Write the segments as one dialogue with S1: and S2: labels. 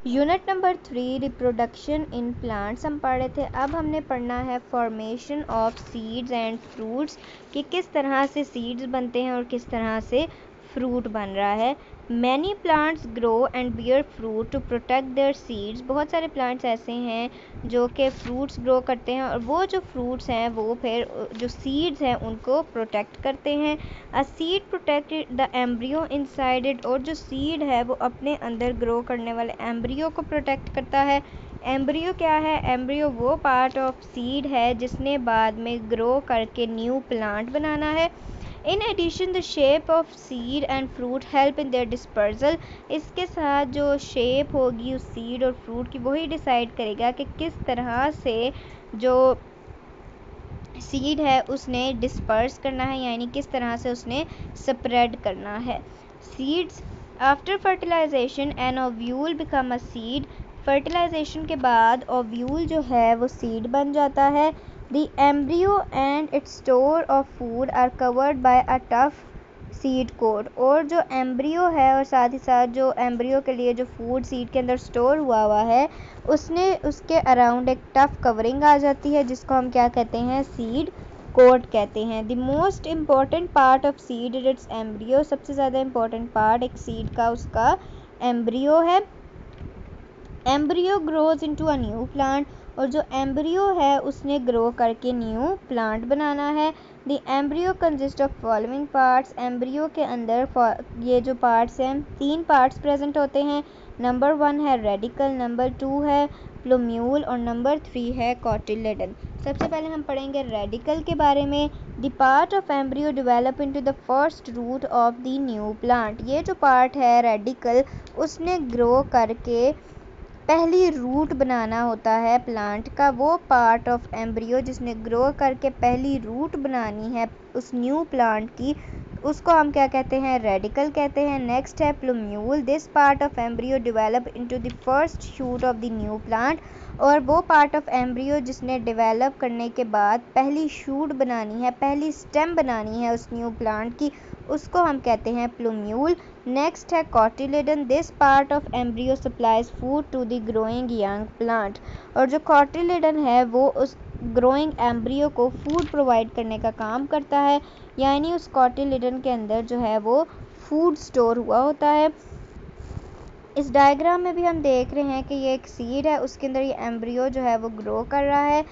S1: Unit number 3 reproduction in plants हम पढ़ रहे थे। अब हमने पढ़ना है formation of seeds and fruits, कि किस तरह से सीड्स बनते हैं और किस तरह से फ्रूट बन रहा है। Many plants grow and bear fruit to protect their seeds. बहुत सारे प्लांट्स ऐसे हैं जो कि फ्रूट्स ग्रो करते हैं और वो जो फ्रूट्स हैं वो फिर जो सीड्स हैं उनको प्रोटेक्ट करते हैं। A seed protect the embryo inside it. और जो सीड है वो अपने अंदर ग्रो करने वाले एम्ब्रियो को प्रोटेक्ट करता है। एम्ब्रियो क्या है? एम्ब्रियो वो पार्ट ऑफ सीड है जिसने बाद में ग्रो करके न्यू प्लांट बनाना है। In addition the shape of seed and fruit help in their dispersal. इसके साथ जो शेप होगी उस सीड और फ्रूट की वही डिसाइड करेगा कि किस तरह से जो सीड है उसने डिस्पर्स करना है, यानी किस तरह से उसने स्प्रेड करना है। Seeds after fertilisation an ovule become a seed. Fertilisation के बाद ओव्यूल जो है वो सीड बन जाता है। The embryo and its store of food are covered by a tough seed coat. और जो एम्ब्रियो है और साथ ही साथ जो एम्ब्रियो के लिए जो फूड सीड के अंदर स्टोर हुआ है उसके अराउंड एक टफ कवरिंग आ जाती है जिसको हम क्या कहते हैं? सीड कोट कहते हैं। The most important part of seed is it's embryo. सबसे ज़्यादा इम्पॉर्टेंट पार्ट एक सीड का उसका एम्ब्रियो है। Embryo grows into a new plant. और जो एम्ब्रियो है उसने ग्रो करके न्यू प्लांट बनाना है। The embryo consist of following parts. Embryo के अंदर ये जो पार्ट्स हैं 3 पार्ट्स प्रेजेंट होते हैं। नंबर 1 है रेडिकल, नंबर 2 है प्लूम्यूल और नंबर 3 है कॉटिलेडन। सबसे पहले हम पढ़ेंगे रेडिकल के बारे में। The part of embryo develop into the first root of the new plant. ये जो पार्ट है रेडिकल उसने ग्रो करके पहली रूट बनाना होता है प्लांट का। वो पार्ट ऑफ एम्ब्रियो जिसने ग्रो करके पहली रूट बनानी है उस न्यू प्लांट की, उसको हम क्या कहते हैं? रेडिकल कहते हैं। नेक्स्ट है plumule. This part of embryo develop into the first shoot of the new plant. और वो पार्ट ऑफ एम्ब्रियो जिसने डेवलप करने के बाद पहली शूट बनानी है, पहली स्टेम बनानी है उस न्यू प्लांट की, उसको हम कहते हैं प्लूम्यूल। नेक्स्ट है cotyledon. This part of embryo supplies food to the growing young plant. और जो कॉटिलेडन है वो उस ग्रोइंग एम्ब्रियो को फूड प्रोवाइड करने का काम करता है, यानी उस कॉटिलेडन के अंदर जो है वो फूड स्टोर हुआ होता है। इस डायग्राम में भी हम देख रहे हैं कि ये एक सीड है, उसके अंदर ये एम्ब्रियो जो है वो ग्रो कर रहा है।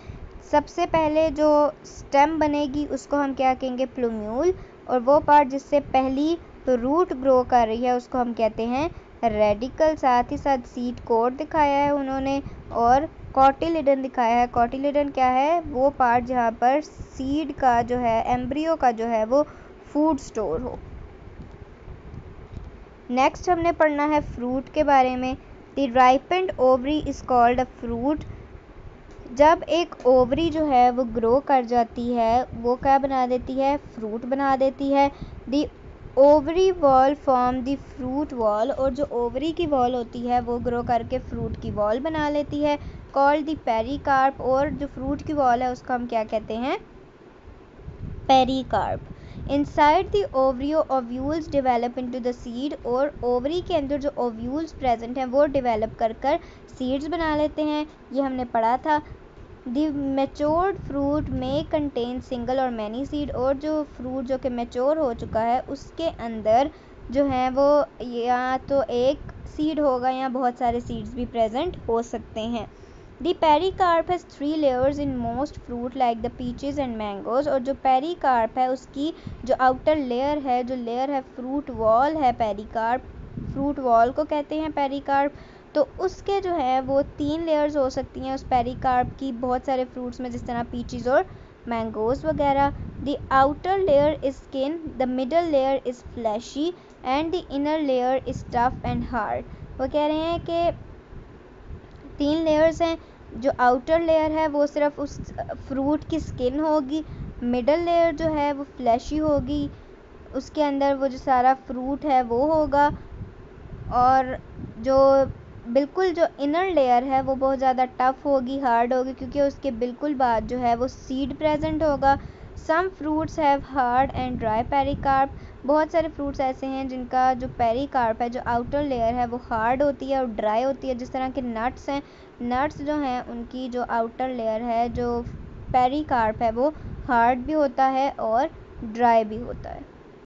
S1: सबसे पहले जो स्टेम बनेगी उसको हम क्या कहेंगे? प्लूम्यूल। और वो पार्ट जिससे पहली रूट ग्रो कर रही है उसको हम कहते हैं रेडिकल। साथ ही साथ सीड कोट दिखाया है उन्होंने और कॉटिलेडन दिखाया है। कॉटिलेडन क्या है? वो पार्ट जहाँ पर सीड का जो है एम्ब्रियो का जो है वो फूड स्टोर हो। नेक्स्ट हमने पढ़ना है फ्रूट के बारे में। The ripened ovary is called a fruit. जब एक ओवरी जो है वो ग्रो कर जाती है वो क्या बना देती है? फ्रूट बना देती है। The ovary wall form the fruit wall. और जो ओवरी की वॉल होती है वो ग्रो करके फ्रूट की वॉल बना लेती है, कॉल्ड द पेरिकार्प। और जो फ्रूट की वॉल है उसको हम क्या कहते हैं? Pericarp. Inside the ovary ovules develop into the seed. और ओवरी के अंदर जो ओव्यूल्स प्रेजेंट हैं वो डेवलप कर कर सीड्स बना लेते हैं, ये हमने पढ़ा था। द मैच्योर्ड फ्रूट में कंटेन सिंगल और मैनी सीड। और जो फ्रूट जो कि मैच्योर हो चुका है उसके अंदर जो है वो या तो एक सीड होगा या बहुत सारे सीड्स भी प्रेजेंट हो सकते हैं। The pericarp has 3 layers in most fruit like the peaches and mangoes। और जो pericarp है उसकी जो outer layer है, जो layer है fruit wall है pericarp, fruit wall को कहते हैं pericarp। तो उसके जो है वो 3 layers हो सकती हैं उस pericarp की बहुत सारे fruits में, जिस तरह peaches और mangoes वगैरह। The outer layer is skin, the middle layer is fleshy and the inner layer is tough and hard। वो कह रहे हैं कि 3 लेयर्स हैं। जो आउटर लेयर है वो सिर्फ उस फ्रूट की स्किन होगी, मिडल लेयर जो है वो फ्लैशी होगी, उसके अंदर वो जो सारा फ्रूट है वो होगा, और जो बिल्कुल जो इनर लेयर है वो बहुत ज़्यादा टफ होगी, हार्ड होगी, क्योंकि उसके बिल्कुल बाद जो है वो सीड प्रेजेंट होगा। Some fruits have hard and dry pericarp. बहुत सारे फ्रूट्स ऐसे हैं जिनका जो पेरिकार्प है, जो आउटर लेयर है, वो हार्ड होती है और ड्राई होती है। जिस तरह के नट्स हैं, नट्स जो हैं उनकी जो आउटर लेयर है, जो पेरिकार्प है, वो हार्ड भी होता है और ड्राई भी होता है।